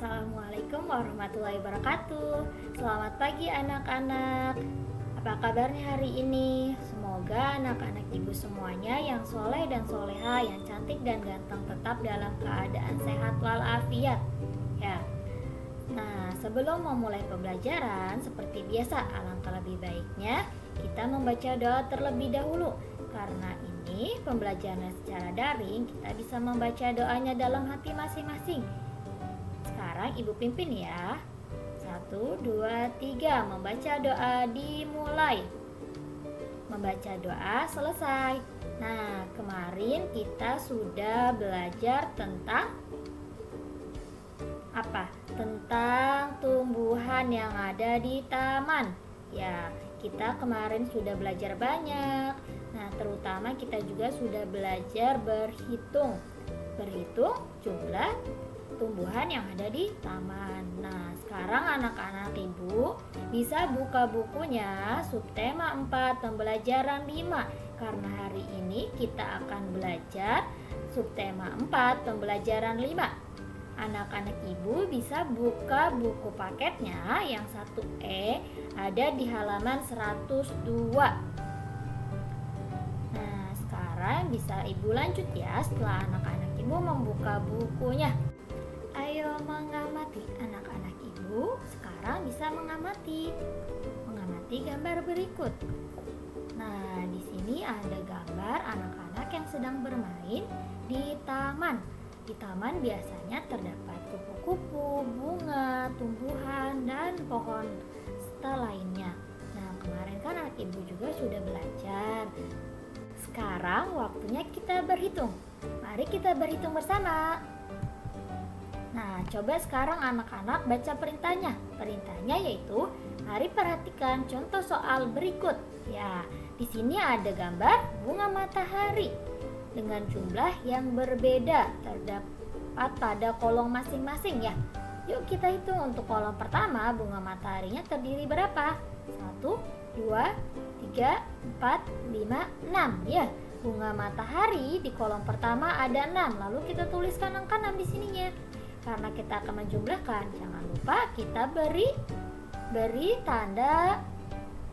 Assalamualaikum warahmatullahi wabarakatuh. Selamat pagi anak-anak. Apa kabarnya hari ini? Semoga anak-anak ibu semuanya yang soleh dan soleha, yang cantik dan ganteng tetap dalam keadaan sehat walafiat. Ya. Nah, sebelum memulai pembelajaran, seperti biasa, alangkah lebih baiknya kita membaca doa terlebih dahulu. Karena ini pembelajaran secara daring, kita bisa membaca doanya dalam hati masing-masing. Sekarang ibu pimpin ya. 1, 2, 3. Membaca doa dimulai. Membaca doa selesai. Nah, kemarin kita sudah belajar tentang apa? Tentang tumbuhan yang ada di taman. Ya, kita kemarin sudah belajar banyak. Nah, terutama kita juga sudah belajar berhitung. Berhitung jumlah tumbuhan yang ada di taman. Nah, sekarang anak-anak ibu bisa buka bukunya subtema 4 pembelajaran 5 karena hari ini kita akan belajar subtema 4 pembelajaran 5. Anak-anak ibu bisa buka buku paketnya yang 1E ada di halaman 102. Nah, sekarang bisa ibu lanjut ya setelah anak-anak ibu membuka bukunya. Ayo mengamati anak-anak ibu. Sekarang bisa mengamati gambar berikut. Nah, di sini ada gambar anak-anak yang sedang bermain di taman. Di taman biasanya terdapat kupu-kupu, bunga, tumbuhan, dan pohon serta lainnya. Nah, kemarin kan anak ibu juga sudah belajar. Sekarang waktunya kita berhitung. Mari kita berhitung bersama. Nah, coba sekarang anak-anak baca perintahnya. Perintahnya yaitu, mari perhatikan contoh soal berikut. Ya, di sini ada gambar bunga matahari dengan jumlah yang berbeda terdapat pada kolom masing-masing ya. Yuk kita hitung untuk kolom pertama bunga mataharinya terdiri berapa? 1, 2, 3, 4, 5, 6 ya. Bunga matahari di kolom pertama ada 6. Lalu kita tuliskan angka 6 di sininya. Karena kita akan menjumlahkan, jangan lupa kita beri tanda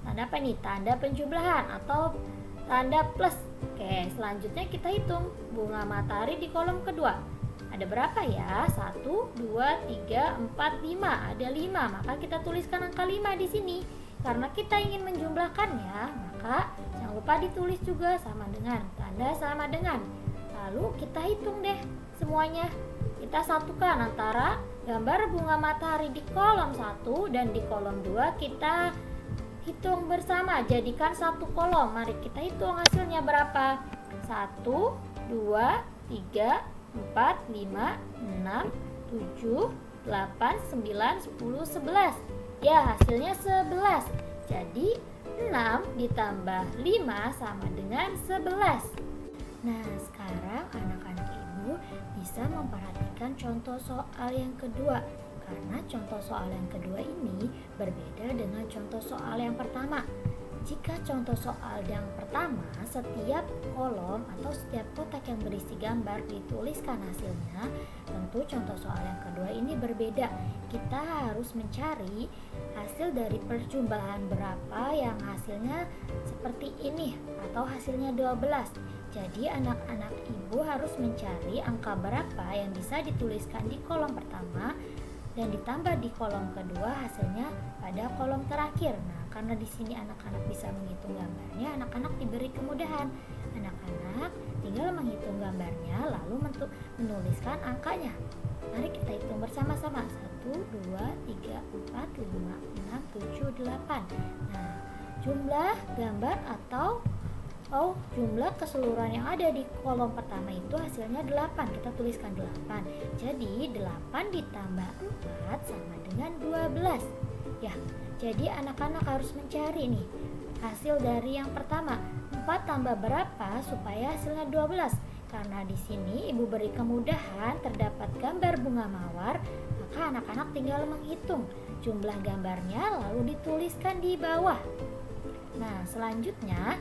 apa nih? Tanda penjumlahan atau tanda plus. Oke, selanjutnya kita hitung bunga matahari di kolom kedua. Ada berapa ya? 1, 2, 3, 4, 5. Ada 5, maka kita tuliskan angka 5 di sini. Karena kita ingin menjumlahkannya, maka jangan lupa ditulis juga sama dengan tanda sama dengan. Lalu kita hitung deh semuanya. Kita satukan antara gambar bunga matahari di kolom 1 dan di kolom 2 kita hitung bersama, jadikan satu kolom. Mari kita hitung hasilnya berapa. 1, 2, 3, 4, 5, 6, 7, 8, 9, 10, 11. Ya, hasilnya 11. Jadi 6 ditambah 5 sama dengan 11. Nah, sekarang anak-anak ibu bisa memperhatikan contoh soal yang kedua. Karena contoh soal yang kedua ini berbeda dengan contoh soal yang pertama. Jika contoh soal yang pertama, setiap kolom atau setiap kotak yang berisi gambar dituliskan hasilnya, tentu contoh soal yang kedua ini berbeda. Kita harus mencari hasil dari percobaan berapa yang hasilnya seperti ini atau hasilnya 12. Jadi anak-anak ibu harus mencari angka berapa yang bisa dituliskan di kolom pertama dan ditambah di kolom kedua hasilnya pada kolom terakhir. Nah, karena di sini anak-anak bisa menghitung gambarnya, anak-anak diberi kemudahan. Anak-anak tinggal menghitung gambarnya lalu menuliskan angkanya. Mari kita hitung bersama-sama. 1, 2, 3, 4, 5, 6, 7, 8. Nah, jumlah gambar atau jumlah keseluruhan yang ada di kolom pertama itu hasilnya 8. Kita tuliskan 8. Jadi 8 ditambah 4 sama dengan 12. Ya, jadi anak-anak harus mencari nih hasil dari yang pertama. 4 tambah berapa supaya hasilnya 12? Karena di sini ibu beri kemudahan terdapat gambar bunga mawar, maka anak-anak tinggal menghitung jumlah gambarnya lalu dituliskan di bawah. Nah, selanjutnya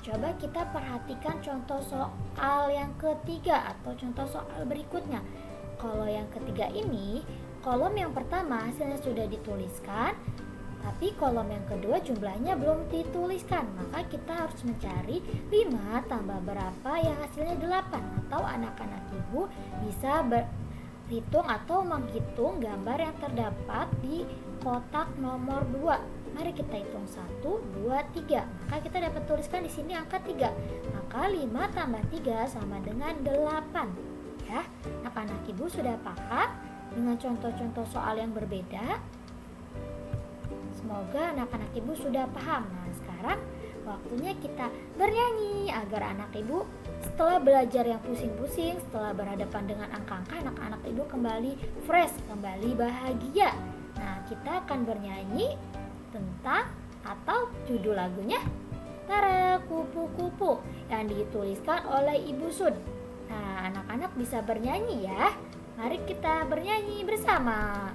coba kita perhatikan contoh soal yang ketiga atau contoh soal berikutnya. Kalau yang ketiga ini, kolom yang pertama hasilnya sudah dituliskan, tapi kolom yang kedua jumlahnya belum dituliskan. Maka kita harus mencari 5 tambah berapa yang hasilnya 8. Atau anak-anak ibu bisa berhitung atau menghitung gambar yang terdapat di kotak nomor 2. Mari kita hitung 1, 2, 3. Maka kita dapat tuliskan di sini angka 3. Maka 5 tambah 3 sama dengan 8. Ya, anak-anak ibu sudah paham dengan contoh-contoh soal yang berbeda? Semoga anak-anak ibu sudah paham. Nah, sekarang waktunya kita bernyanyi agar anak ibu setelah belajar yang pusing-pusing, setelah berhadapan dengan angka-angka, anak-anak ibu kembali fresh, kembali bahagia. Nah, kita akan bernyanyi tentang atau judul lagunya Tara Kupu-Kupu yang dituliskan oleh Ibu Sud. Nah, anak-anak bisa bernyanyi ya. Mari kita bernyanyi bersama.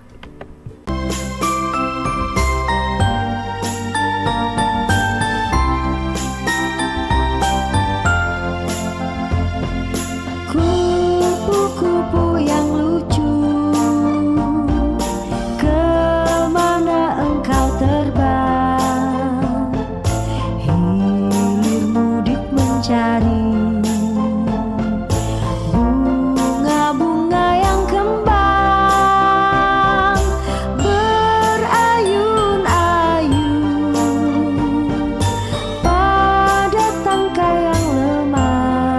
Kupu-kupu yang lucu, kemana engkau terbang? Hilir mudik mencari bunga-bunga yang kembang, berayun-ayun pada tangkai yang lemah.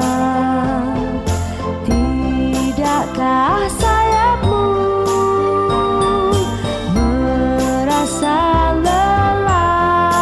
Tidakkah sayapmu merasa lelah?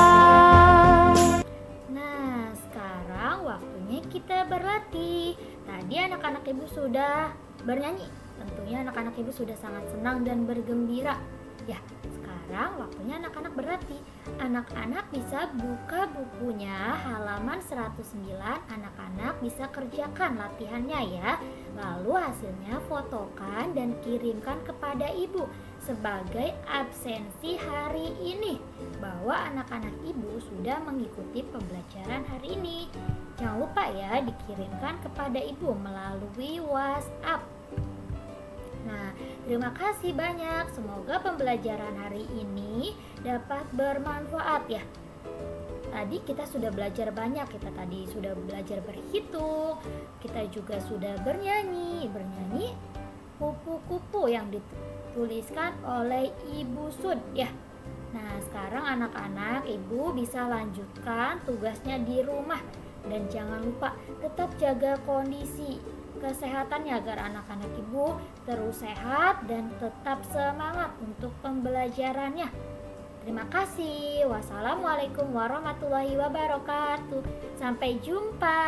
Nah, sekarang waktunya kita berlatih. Tadi anak-anak ibu sudah bernyanyi. Tentunya anak-anak ibu sudah sangat senang dan bergembira. Ya, sekarang waktunya anak-anak berlatih. Anak-anak bisa buka bukunya halaman 109. Anak-anak bisa kerjakan latihannya ya. Lalu hasilnya fotokan dan kirimkan kepada ibu sebagai absensi hari ini, bahwa anak-anak ibu sudah mengikuti pembelajaran hari ini. Jangan lupa ya dikirimkan kepada ibu melalui WhatsApp. Nah, terima kasih banyak. Semoga pembelajaran hari ini dapat bermanfaat ya. Tadi kita sudah belajar banyak. Kita tadi sudah belajar berhitung. Kita juga sudah bernyanyi kupu-kupu yang dituliskan oleh Ibu Sud ya. Nah, sekarang anak-anak ibu bisa lanjutkan tugasnya di rumah. Dan jangan lupa tetap jaga kondisi kesehatannya agar anak-anak ibu terus sehat dan tetap semangat untuk pembelajarannya. Terima kasih. Wassalamualaikum warahmatullahi wabarakatuh. Sampai jumpa.